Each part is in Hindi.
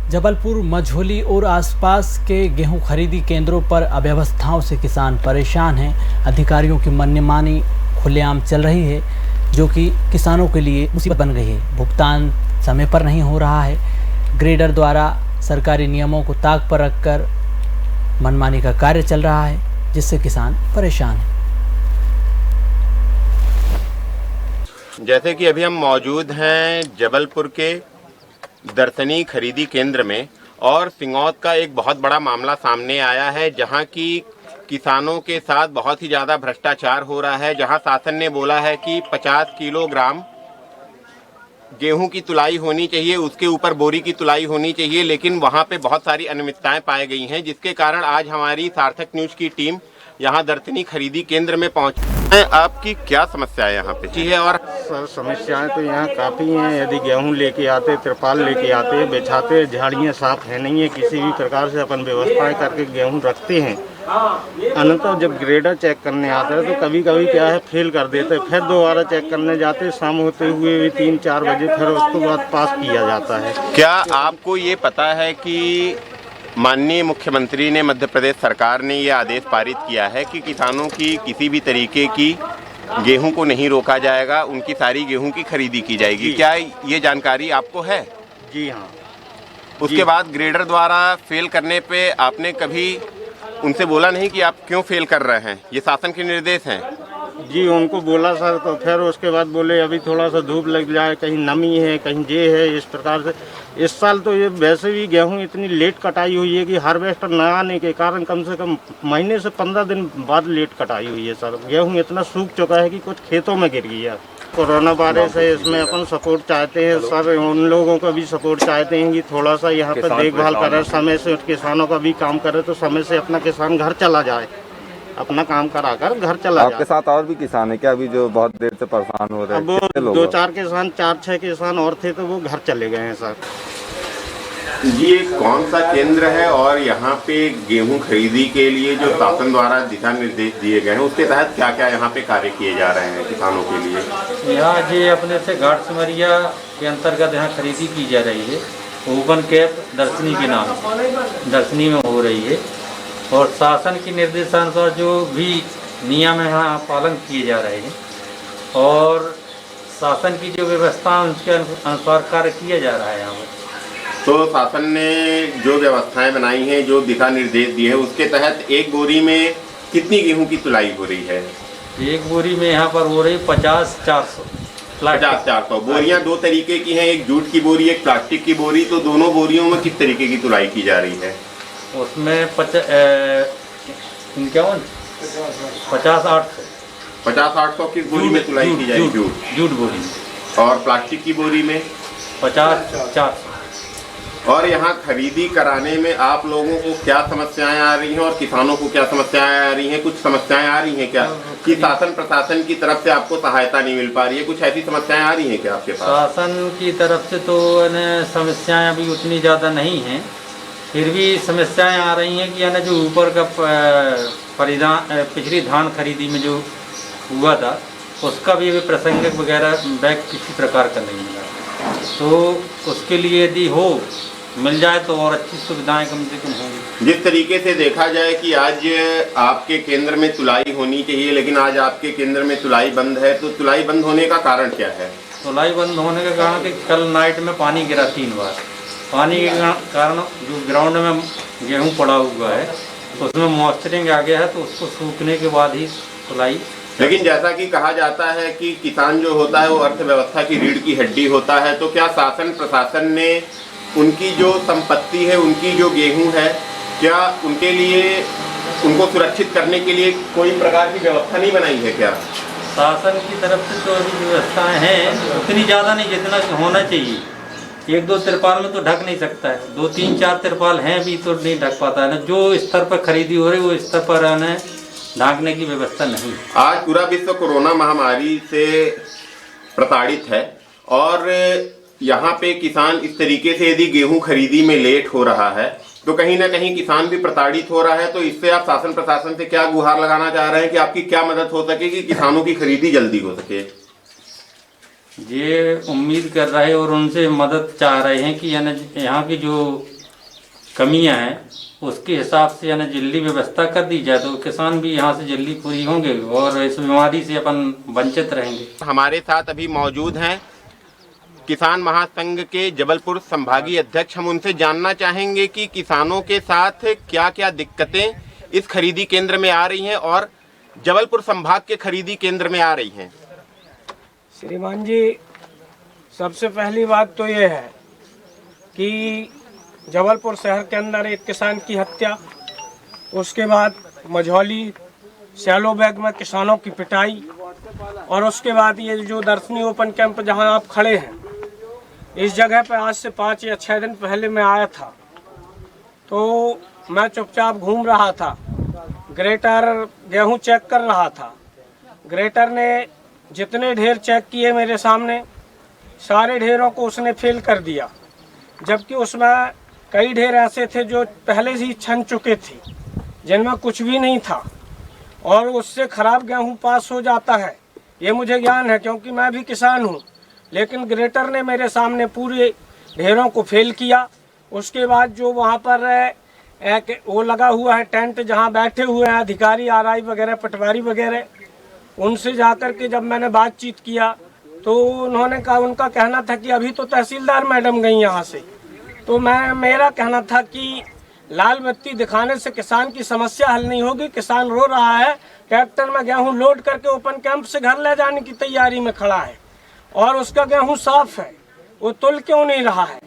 जबलपुर, मझौली और आसपास के गेहूं खरीदी केंद्रों पर अव्यवस्थाओं से किसान परेशान हैं। अधिकारियों की मनमानी खुलेआम चल रही है, जो कि किसानों के लिए मुसीबत बन गई है। भुगतान समय पर नहीं हो रहा है। ग्रेडर द्वारा सरकारी नियमों को ताक पर रखकर मनमानी का कार्य चल रहा है, जिससे किसान परेशान हैं। जैसे कि अभी हम मौजूद हैं जबलपुर के दर्शनी खरीदी केंद्र में, और सिंगौत का एक बहुत बड़ा मामला सामने आया है, जहां की किसानों के साथ बहुत ही ज़्यादा भ्रष्टाचार हो रहा है। जहां शासन ने बोला है कि 50 किलोग्राम गेहूं की तुलाई होनी चाहिए, उसके ऊपर बोरी की तुलाई होनी चाहिए, लेकिन वहां पे बहुत सारी अनियमितताएं पाई गई हैं, जिसके कारण आज हमारी सार्थक न्यूज़ की टीम यहाँ दर्शनी खरीदी केंद्र में पहुंची है। आपकी क्या समस्या है यहाँ पे है? और सर, समस्याएं तो यहाँ काफ़ी हैं। यदि गेहूं लेके आते, तिरपाल लेके आते, बिछाते, झाड़ियाँ साफ है नहीं है, किसी भी प्रकार से अपन व्यवस्थाएं करके गेहूं रखते हैं। अनंतर जब ग्रेडर चेक करने आता है तो कभी कभी क्या है, फेल कर देते, फिर दोबारा चेक करने जाते, शाम होते हुए भी 3-4 बजे, फिर उसके बाद पास किया जाता है। क्या आपको ये पता है कि माननीय मुख्यमंत्री ने, मध्य प्रदेश सरकार ने ये आदेश पारित किया है कि किसानों की किसी भी तरीके की गेहूं को नहीं रोका जाएगा, उनकी सारी गेहूं की खरीदी की जाएगी? क्या ये जानकारी आपको है? जी हाँ। उसके बाद ग्रेडर द्वारा फेल करने पे आपने कभी उनसे बोला नहीं कि आप क्यों फेल कर रहे हैं? ये शासन के निर्देश हैं। जी, उनको बोला सर, तो फिर उसके बाद बोले अभी थोड़ा सा धूप लग जाए, कहीं नमी है, कहीं ये है, इस प्रकार से। इस साल तो ये वैसे भी गेहूं इतनी लेट कटाई हुई है कि हार्वेस्टर न आने के कारण कम से कम महीने से 15 दिन बाद लेट कटाई हुई है सर। गेहूं इतना सूख चुका है कि कुछ खेतों में गिर गया। कोरोना वायरस है, इसमें अपन सपोर्ट चाहते हैं सर, उन लोगों का भी सपोर्ट चाहते हैं कि थोड़ा सा यहाँ पर देखभाल करें, समय से किसानों का भी काम करे, तो समय से अपना किसान घर चला जाए, अपना काम कराकर घर चला जाए। आपके साथ और भी किसान है क्या अभी जो बहुत देर से परेशान हो रहे हैं? अब 2-4 किसान, 4-6 किसान और थे, तो वो घर चले गए हैं सर। ये कौन सा केंद्र है और यहाँ पे गेहूं खरीदी के लिए जो शासन द्वारा दिशा निर्देश दिए गए हैं, उसके तहत क्या क्या यहाँ पे कार्य किए जा रहे हैं किसानों के लिए? यहाँ जी अपने से घाट सिमरिया के अंतर्गत यहाँ खरीदी की जा रही है। ओपन कैप दर्शनी के नाम से दर्शनी में हो रही है, और शासन के निर्देशानुसार जो भी नियम है यहाँ पालन किए जा रहे हैं, और शासन की जो व्यवस्था है उसके अनुसार कार्य किया जा रहा है यहाँ पर। तो शासन ने जो व्यवस्थाएं बनाई हैं, जो दिशा निर्देश दिए हैं, उसके तहत एक बोरी में कितनी गेहूं की तुलाई हो रही है? एक बोरी में यहाँ पर हो रही 50-400। 50-400 बोरियां दो तरीके की हैं, एक जूट की बोरी, एक प्लास्टिक की बोरी। तो दोनों बोरियों में किस तरीके की तुलाई की जा रही है? उसमें 50-800 की बोरी में तुलाई की जाएगी जूट बोरी, और प्लास्टिक की बोरी में 50-400। और यहाँ खरीदी कराने में आप लोगों को क्या समस्याएं आ रही हैं और किसानों को क्या समस्याएं आ रही हैं? कुछ समस्याएं आ रही हैं क्या कि शासन प्रशासन की तरफ से आपको सहायता नहीं मिल पा रही है? कुछ ऐसी समस्याएं आ रही हैं क्या आपके पास? शासन की तरफ से तो समस्याएं अभी उतनी ज़्यादा नहीं हैं, फिर भी समस्याएं आ रही हैं कि जो ऊपर का परिधान पिछली धान खरीदी में जो हुआ था, उसका भी अभी प्रासंगिक वगैरह बैग किसी प्रकार का नहीं मिला। तो उसके लिए यदि मिल जाए तो और अच्छी सुविधाएं कम से कम होंगी। जिस तरीके से देखा जाए कि आज आपके केंद्र में तुलाई होनी चाहिए, लेकिन आज आपके केंद्र में तुलाई बंद है, तो तुलाई बंद होने का कारण क्या है? तुलाई बंद होने का कारण कि कल नाइट में पानी गिरा 3 बार। पानी के कारण जो ग्राउंड में गेहूं पड़ा हुआ है उसमें मॉइस्चरिंग आ गया है, तो उसको सूखने के बाद ही तुलाई। लेकिन जैसा कि कहा जाता है कि किसान जो होता है वो अर्थव्यवस्था की रीढ़ की हड्डी होता है, तो क्या शासन प्रशासन ने उनकी जो संपत्ति है, उनकी जो गेहूं है, क्या उनके लिए, उनको सुरक्षित करने के लिए कोई प्रकार की व्यवस्था नहीं बनाई है क्या? शासन की तरफ से तो अभी व्यवस्थाएं हैं, उतनी ज़्यादा नहीं जितना होना चाहिए। 1-2 तिरपाल में तो ढक नहीं सकता है, 2-3-4 तिरपाल हैं भी तो नहीं ढक पाता है ना। जो स्तर पर खरीदी हो रही है वो स्तर पर ढांकने की व्यवस्था नहीं। आज पूरा विश्व कोरोना महामारी से प्रताड़ित है, और यहाँ पे किसान इस तरीके से यदि गेहूं खरीदी में लेट हो रहा है तो कहीं ना कहीं किसान भी प्रताड़ित हो रहा है। तो इससे आप शासन प्रशासन से क्या गुहार लगाना चाह रहे हैं कि आपकी क्या मदद हो सके कि किसानों की खरीदी जल्दी हो सके? ये उम्मीद कर रहे हैं और उनसे मदद चाह रहे हैं कि यहाँ की जो कमियां हैं उसके हिसाब से यानी जल्दी व्यवस्था कर दी जाए तो किसान भी यहाँ से जल्दी पूरी होंगे और इस बीमारी से अपन वंचित रहेंगे। हमारे साथ अभी मौजूद हैं किसान महासंघ के जबलपुर संभागीय अध्यक्ष। हम उनसे जानना चाहेंगे कि किसानों के साथ क्या क्या दिक्कतें इस खरीदी केंद्र में आ रही हैं और जबलपुर संभाग के खरीदी केंद्र में आ रही हैं। श्रीमान जी, सबसे पहली बात तो ये है कि जबलपुर शहर के अंदर एक किसान की हत्या, उसके बाद मझौली सैलो बैग में किसानों की पिटाई, और उसके बाद ये जो दर्शनी ओपन कैंप जहां आप खड़े हैं, इस जगह पे आज से 5 या 6 दिन पहले मैं आया था। तो मैं चुपचाप घूम रहा था, ग्रेटर गेहूं चेक कर रहा था। ग्रेटर ने जितने ढेर चेक किए मेरे सामने, सारे ढेरों को उसने फेल कर दिया, जबकि उसमें कई ढेर ऐसे थे जो पहले से ही छन चुके थे, जिनमें कुछ भी नहीं था, और उससे खराब गेहूं पास हो जाता है, ये मुझे ज्ञान है क्योंकि मैं भी किसान हूँ। लेकिन ग्रेटर ने मेरे सामने पूरे ढेरों को फेल किया। उसके बाद जो वहाँ पर एक वो लगा हुआ है टेंट, जहाँ बैठे हुए हैं अधिकारी आरआई वगैरह पटवारी वगैरह, उनसे जाकर के जब मैंने बातचीत किया तो उन्होंने कहा, उनका कहना था कि अभी तो तहसीलदार मैडम गई यहाँ से। तो मेरा कहना था कि लाल बत्ती दिखाने से किसान की समस्या हल नहीं होगी। किसान रो रहा है, ट्रैक्टर में गेहूं लोड करके ओपन कैंप से घर ले जाने की तैयारी में खड़ा है और उसका गेहूं साफ है, वो तुल क्यों नहीं रहा है।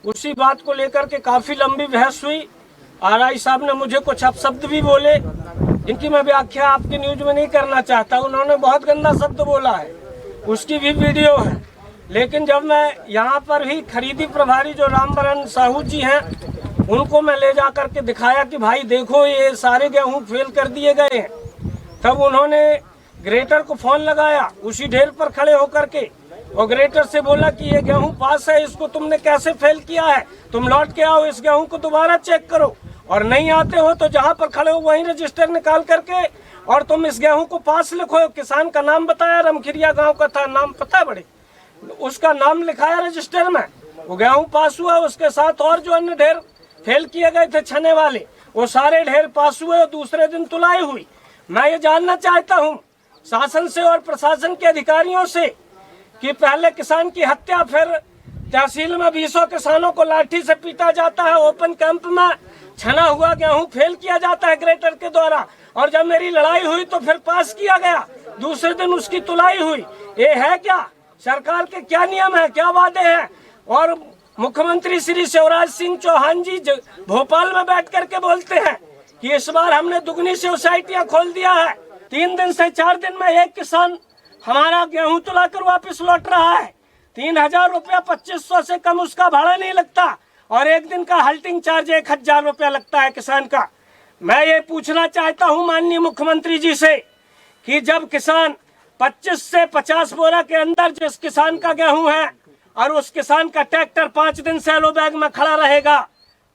उसी बात को लेकर के काफ़ी लंबी बहस हुई। आरआई साहब ने मुझे कुछ अपशब्द भी बोले, इनकी मैं व्याख्या आपकी न्यूज में नहीं करना चाहता। उन्होंने बहुत गंदा शब्द बोला है, उसकी भी वीडियो है। लेकिन जब मैं यहाँ पर भी खरीदी प्रभारी जो रामबरन साहू जी हैं, उनको मैं ले जा करके दिखाया कि भाई देखो ये सारे गेहूं फेल कर दिए गए हैं, तब उन्होंने ग्रेटर को फोन लगाया उसी ढेर पर खड़े होकर के, और ग्रेटर से बोला कि ये गेहूं पास है, इसको तुमने कैसे फेल किया है, तुम लौट के आओ, इस गेहूं को दोबारा चेक करो, और नहीं आते हो तो जहां पर खड़े हो वहीं रजिस्टर निकाल करके और तुम इस गेहूं को पास लिखो। किसान का नाम बताया, रमखिरिया गाँव का था, नाम पता है बड़े, उसका नाम लिखाया रजिस्टर में, वो गेहूं पास हुआ। उसके साथ और जो अन्य ढेर फेल किए गए थे छने वाले, वो सारे ढेर पास हुए और दूसरे दिन तुलाई हुई। मैं ये जानना चाहता हूँ शासन से और प्रशासन के अधिकारियों से कि पहले किसान की हत्या, फिर तहसील में 20 किसानों को लाठी से पीटा जाता है, ओपन कैंप में छना हुआ गेहूं फेल किया जाता है ग्रेटर के द्वारा, और जब मेरी लड़ाई हुई तो फिर पास किया गया, दूसरे दिन उसकी तुलाई हुई। ये है क्या? सरकार के क्या नियम है, क्या वादे हैं? और मुख्यमंत्री श्री शिवराज सिंह चौहान जी भोपाल में बैठ करके बोलते हैं कि इस बार हमने दुगनी सोसाइटियां खोल दिया है। 3 दिन से 4 दिन में एक किसान हमारा गेहूं तुलाकर वापस लौट रहा है। 3000 रुपया, 2500 से कम उसका भाड़ा नहीं लगता, और एक दिन का हल्टिंग चार्ज 1000 रुपया लगता है किसान का। मैं ये पूछना चाहता हूँ माननीय मुख्यमंत्री जी से कि जब किसान 25 से 50 बोरा के अंदर जिस किसान का गेहूं है और उस किसान का ट्रैक्टर 5 दिन सैलो बैग में खड़ा रहेगा,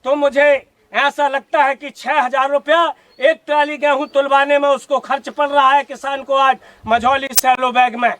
तो मुझे ऐसा लगता है कि 6000 रुपया एक ट्राली गेहूं तुलवाने में उसको खर्च पड़ रहा है किसान को आज मझौली सैलो बैग में।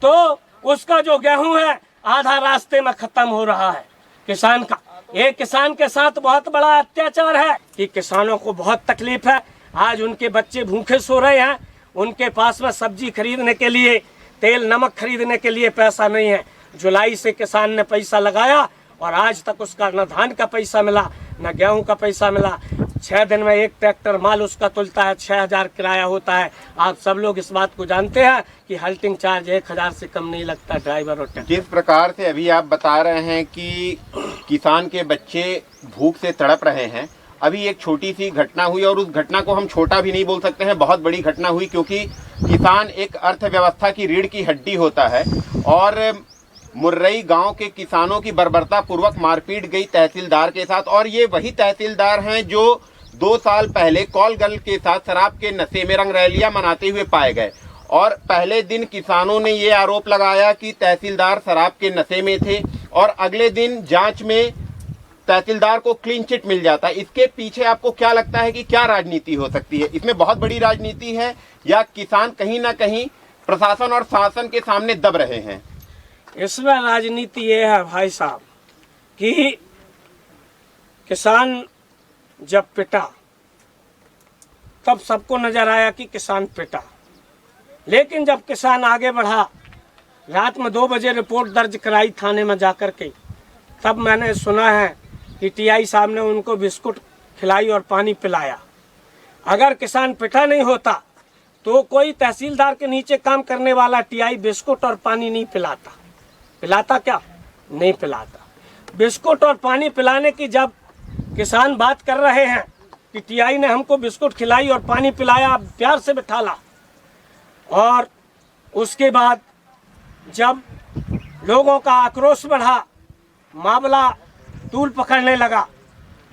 तो उसका जो गेहूं है आधा रास्ते में खत्म हो रहा है किसान का। ये किसान के साथ बहुत बड़ा अत्याचार है कि किसानों को बहुत तकलीफ है। आज उनके बच्चे भूखे सो रहे हैं, उनके पास में सब्जी खरीदने के लिए, तेल नमक खरीदने के लिए पैसा नहीं है। जुलाई से किसान ने पैसा लगाया और आज तक उसका न धान का पैसा मिला न गेहूं का पैसा मिला। 6 दिन में एक ट्रैक्टर माल उसका तुलता है, 6000 किराया होता है। आप सब लोग इस बात को जानते हैं कि हल्टिंग चार्ज 1000 से कम नहीं लगता ड्राइवर और ट्रैक्टर। जिस प्रकार से अभी आप बता रहे हैं कि किसान के बच्चे भूख से तड़प रहे हैं, अभी एक छोटी सी घटना हुई, और उस घटना को हम छोटा भी नहीं बोल सकते हैं, बहुत बड़ी घटना हुई, क्योंकि किसान एक अर्थव्यवस्था की रीढ़ की हड्डी होता है। और मुर्रई गांव के किसानों की बर्बरता पूर्वक मारपीट गई तहसीलदार के साथ, और ये वही तहसीलदार हैं जो 2 साल पहले कॉल गर्ल के साथ शराब के नशे में रंगरैलियां मनाते हुए पाए गए। और पहले दिन किसानों ने ये आरोप लगाया कि तहसीलदार शराब के नशे में थे, और अगले दिन जांच में तहसीलदार को क्लीन चिट मिल जाता है। इसके पीछे आपको क्या लगता है कि क्या राजनीति हो सकती है? इसमें बहुत बड़ी राजनीति है, या किसान कहीं ना कहीं प्रशासन और शासन के सामने दब रहे हैं? इसमें राजनीति ये है भाई साहब कि किसान जब पिटा तब सबको नजर आया कि किसान पिटा, लेकिन जब किसान आगे बढ़ा, रात में 2 बजे रिपोर्ट दर्ज कराई थाने में जाकर के, तब मैंने सुना है कि टीआई साहब ने उनको बिस्कुट खिलाई और पानी पिलाया। अगर किसान पिटा नहीं होता तो कोई तहसीलदार के नीचे काम करने वाला टीआई बिस्कुट और पानी नहीं पिलाता। पिलाता क्या? नहीं पिलाता। बिस्कुट और पानी पिलाने की जब किसान बात कर रहे हैं कि टीआई ने हमको बिस्कुट खिलाई और पानी पिलाया, प्यार से बिठाला, और उसके बाद जब लोगों का आक्रोश बढ़ा, मामला तूल पकड़ने लगा,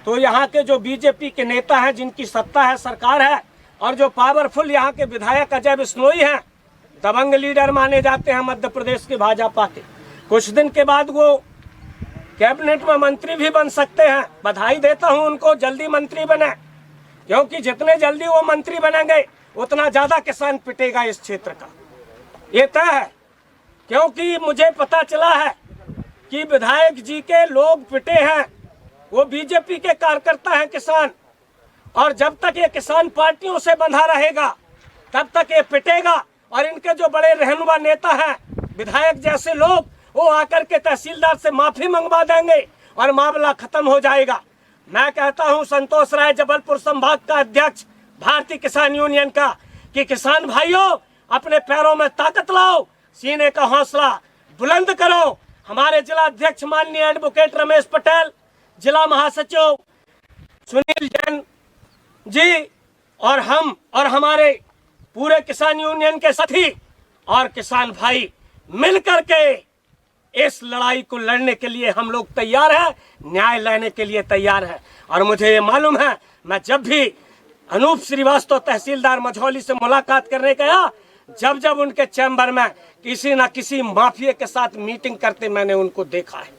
तो यहाँ के जो बीजेपी के नेता हैं, जिनकी सत्ता है, सरकार है, और जो पावरफुल यहाँ के विधायक अजय बिश्नोई हैं, दबंग लीडर माने जाते हैं मध्य प्रदेश के भाजपा के, कुछ दिन के बाद वो कैबिनेट में मंत्री भी बन सकते हैं। बधाई देता हूं उनको, जल्दी मंत्री बने, क्योंकि जितने जल्दी वो मंत्री बनेंगे उतना ज्यादा किसान पिटेगा इस क्षेत्र का, ये तय है। क्योंकि मुझे पता चला है कि विधायक जी के लोग पिटे हैं, वो बीजेपी के कार्यकर्ता हैं किसान, और जब तक ये किसान पार्टियों से बंधा रहेगा तब तक ये पिटेगा। और इनके जो बड़े रहनुमा नेता हैं, विधायक जैसे लोग, वो आकर के तहसीलदार से माफी मंगवा देंगे और मामला खत्म हो जाएगा। मैं कहता हूं संतोष राय, जबलपुर संभाग का अध्यक्ष भारतीय किसान यूनियन का, कि किसान भाइयों अपने पैरों में ताकत लाओ, सीने का हौसला बुलंद करो। हमारे जिला अध्यक्ष माननीय एडवोकेट रमेश पटेल, जिला महासचिव सुनील जैन जी, और हम और हमारे पूरे किसान यूनियन के साथी और किसान भाई मिलकर के इस लड़ाई को लड़ने के लिए हम लोग तैयार हैं, न्याय लेने के लिए तैयार हैं। और मुझे ये मालूम है, मैं जब भी अनूप श्रीवास्तव तहसीलदार मझौली से मुलाकात करने गया, जब जब उनके चैम्बर में किसी न किसी माफिया के साथ मीटिंग करते मैंने उनको देखा है।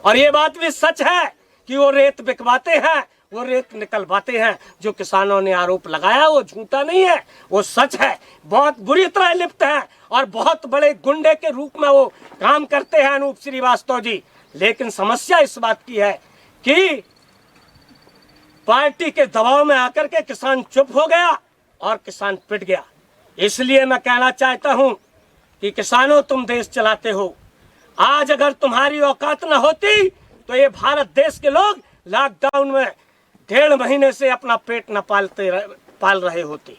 और ये बात भी सच है कि वो रेत बिकवाते हैं, वो रेत निकलवाते हैं। जो किसानों ने आरोप लगाया वो झूठा नहीं है, वो सच है। बहुत बुरी तरह लिप्त है और बहुत बड़े गुंडे के रूप में वो काम करते हैं अनूप श्रीवास्तव जी। लेकिन समस्या इस बात की है कि पार्टी के दबाव में आकर के किसान चुप हो गया और किसान पिट गया। इसलिए मैं कहना चाहता हूं कि किसानों, तुम देश चलाते हो, आज अगर तुम्हारी औकात न होती तो ये भारत देश के लोग लॉकडाउन में 1.5 महीने से अपना पेट न पाल रहे होते।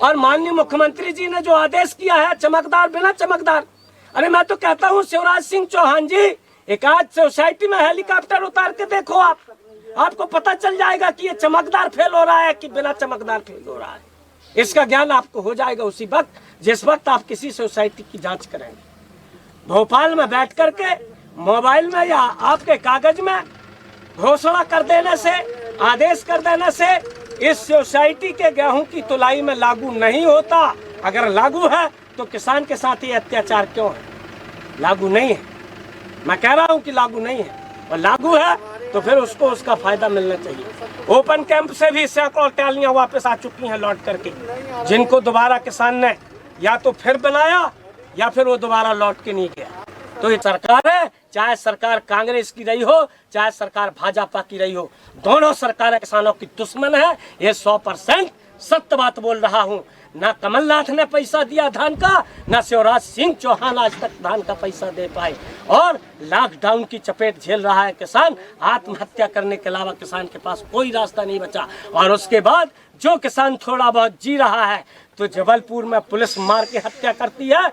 और माननीय मुख्यमंत्री जी ने जो आदेश किया है, चमकदार बिना चमकदार, अरे मैं तो कहता हूँ शिवराज सिंह चौहान जी, एक आज सोसाइटी में हेलीकॉप्टर उतार के देखो, आपको पता चल जाएगा कि ये चमकदार फेल हो रहा है कि बिना चमकदार फेल हो रहा है। इसका ज्ञान आपको हो जाएगा उसी वक्त जिस वक्त आप किसी सोसाइटी की जांच करेंगे। भोपाल में बैठ करके मोबाइल में या आपके कागज में घोषणा कर देने से, आदेश कर देने से इस सोसाइटी के गेहूं की तुलाई में लागू नहीं होता। अगर लागू है तो किसान के साथ ये अत्याचार क्यों है? लागू नहीं है, मैं कह रहा हूं कि लागू नहीं है, और लागू है तो फिर उसको उसका फायदा मिलना चाहिए। ओपन कैंप से भी सैकड़ों टैलियां वापस आ चुकी हैं लौट करके, जिनको दोबारा किसान ने या तो फिर बनाया या फिर वो दोबारा लौट के नहीं गया। तो ये सरकार है, चाहे सरकार कांग्रेस की रही हो, चाहे सरकार भाजपा की रही हो, दोनों सरकारें किसानों की दुश्मन है। ये 100% सत्य बात बोल रहा हूँ। ना कमलनाथ ने पैसा दिया धान का, ना शिवराज सिंह चौहान आज तक धान का पैसा दे पाए, और लॉकडाउन की चपेट झेल रहा है किसान। आत्महत्या करने के अलावा किसान के पास कोई रास्ता नहीं बचा। और उसके बाद जो किसान थोड़ा बहुत जी रहा है, तो जबलपुर में पुलिस मार के हत्या करती है,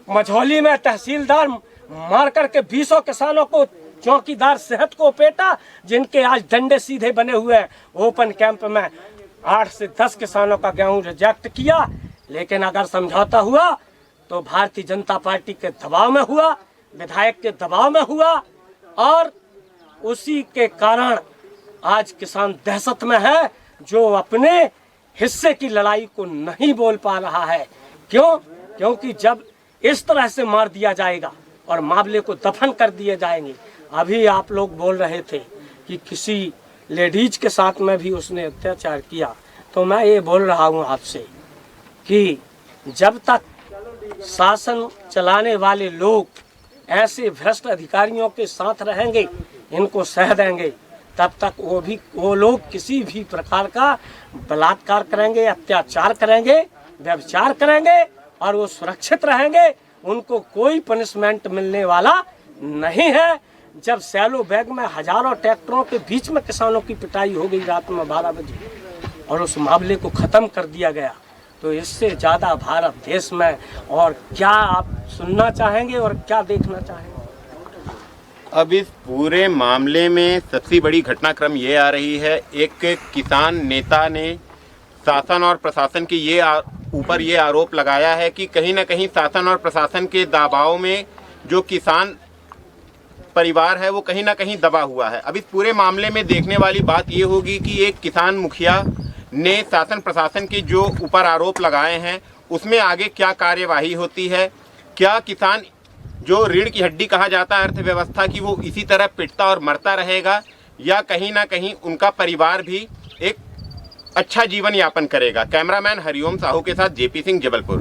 मझौली में तहसीलदार मार करके 20 किसानों को, चौकीदार सेहत को पेटा, जिनके आज डंडे सीधे बने हुए हैं। ओपन कैंप में 8 से 10 किसानों का गेहूं रिजेक्ट किया, लेकिन अगर समझौता हुआ तो भारतीय जनता पार्टी के दबाव में हुआ, विधायक के दबाव में हुआ, और उसी के कारण आज किसान दहशत में है, जो अपने हिस्से की लड़ाई को नहीं बोल पा रहा है। क्यों? क्योंकि जब इस तरह से मार दिया जाएगा और मामले को दफन कर दिए जाएंगे। अभी आप लोग बोल रहे थे कि किसी लेडीज के साथ में भी उसने अत्याचार किया, तो मैं ये बोल रहा हूँ आपसे कि जब तक शासन चलाने वाले लोग ऐसे भ्रष्ट अधिकारियों के साथ रहेंगे, इनको सह देंगे, तब तक वो लोग किसी भी प्रकार का बलात्कार करेंगे, अत्याचार करेंगे, व्यभिचार करेंगे और वो सुरक्षित रहेंगे। उनको कोई पनिशमेंट मिलने वाला नहीं है। जब सैलो बैग में हजारों ट्रैक्टरों के बीच में किसानों की पिटाई हो गई रात में 12 बजे और उस मामले को ख़त्म कर दिया गया, तो इससे ज़्यादा भारत देश में और क्या आप सुनना चाहेंगे और क्या देखना चाहेंगे? अब इस पूरे मामले में सबसे बड़ी घटनाक्रम ये आ रही है, एक किसान नेता ने शासन और प्रशासन के ऊपर ये आरोप लगाया है कि कहीं ना कहीं शासन और प्रशासन के दबाव में जो किसान परिवार है वो कहीं ना कहीं दबा हुआ है। अब इस पूरे मामले में देखने वाली बात ये होगी कि एक किसान मुखिया ने शासन प्रशासन के जो ऊपर आरोप लगाए हैं उसमें आगे क्या कार्यवाही होती है। क्या किसान जो रीढ़ की हड्डी कहा जाता है अर्थव्यवस्था की, वो इसी तरह पिटता और मरता रहेगा या कहीं ना कहीं उनका परिवार भी एक अच्छा जीवन यापन करेगा। कैमरामैन हरिओम साहू के साथ जेपी सिंह, जबलपुर।